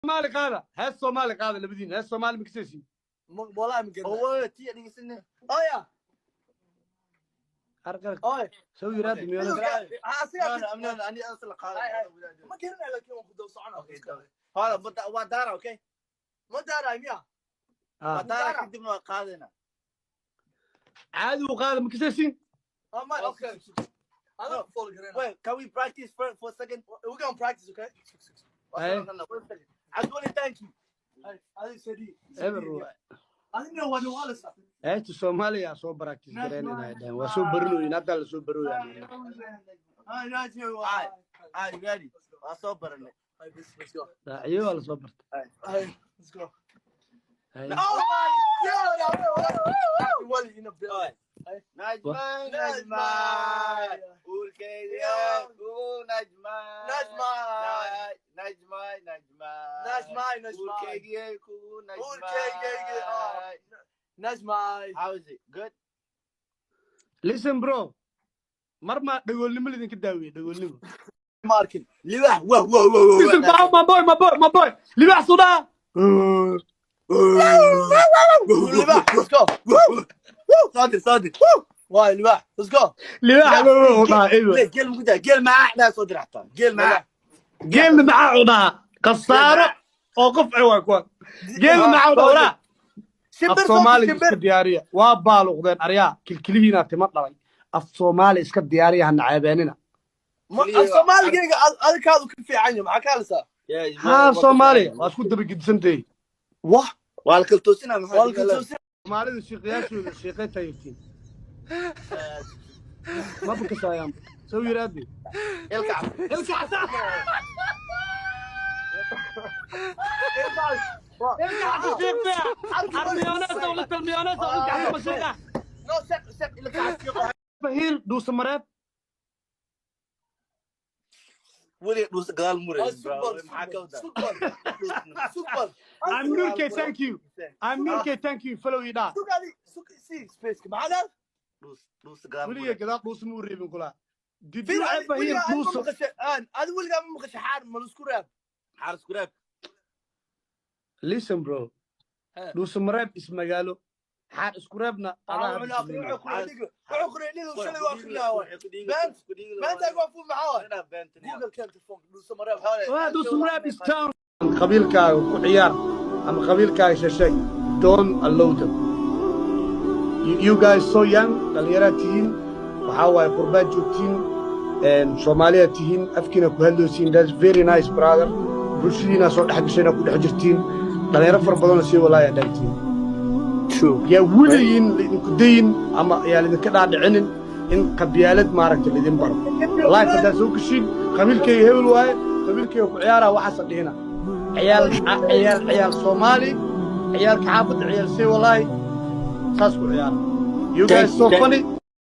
Somali qaada hees Somali qaada labadiin hees Somali mixesi والله من هو تي اللي يسنه يا arqal اوي soo yiraad miyo انا اني اصل قال ما كنا لك يوم خذوا صعنا هذا ودار اوكي ما دار ميا ودار قدمنا قادنا عادي وقاada mixesi ما اوكي انا فول جرينا wait can we practice for a second we're going to practice okay I want to thank you هذه سدي ever انا وانا والس hees Soomaaliya soo practice gareynaa dhan waa soo barnooyin hadda la soo barooyaa هاي ناجي I ready اصبرنا let's go raaciyo wala soo bartay هاي let's go hay oh my god ولي هنا بلاي نجمة نجمة قول كذا قول نجمة نجمة نجمة نجمة نجمة نجمة قول كذا قول قول نجمة نجمة How is it? Good? listen bro marma dhagoolnimo lidinka daawiye dhagoolnimo ماركن لواح واه واه واه listen my boy libax suda لباح let's go صادق واي لباح let's go libax suda ليه قل مقدر قل معاه احنا صدر حتى قل معاه geel maca udaa qasaaro oo qof ay kuwa geel maca udaa af Soomaali iska diyaariya waa baaluqdeen aryaa kilkilihiina tima dhalay af Soomaali iska diyaariya han caabeenina الصومالي هذا كانوا كيف عنهم عكالسه ha Soomaali waa isku daba gidsantahay واه والكلتوسنا Soomaalida shiiqayaashooda shiiqay tayirtiin ma bukasayaan soo yiraadi الكعب Bahir Dusamareeb ولي دوس قال مريض I'm Nurke thank you I'm Nurke thank you follow you da سي سبيس معنا دوس قال waliga gadaal dhuus muu reebin kula في did you ever hear dhuus هذا ولي قام مقش حار ملسكوراب حارس كراب listen bro Dusamareeb is magaalo xaar isku reebna Dusamareeb is town qabiilkaaga ku ciyaar ama qabiilkaaga shashay don't allow them you guys so young dhalinyara tihiin waxa waaye qurbaad joogtiin Soomaaliya tihiin afkiina ku hadloosin that's very nice brother bulshadiina soo dhex gashayna ku dhex jirtiin dhalinyaro far badan si walaaya dhaagtiin يا ولين كدين أما يعني إذا كده عندنا إن قبيلة معركة اللي دين برا الله يقدر سوق الشيء قبيل كي هول واي قبيل كي عيارة وحصل هنا عيال صومالي عيال كعبد عيال سي والله ساسكو عيارة you guys so funny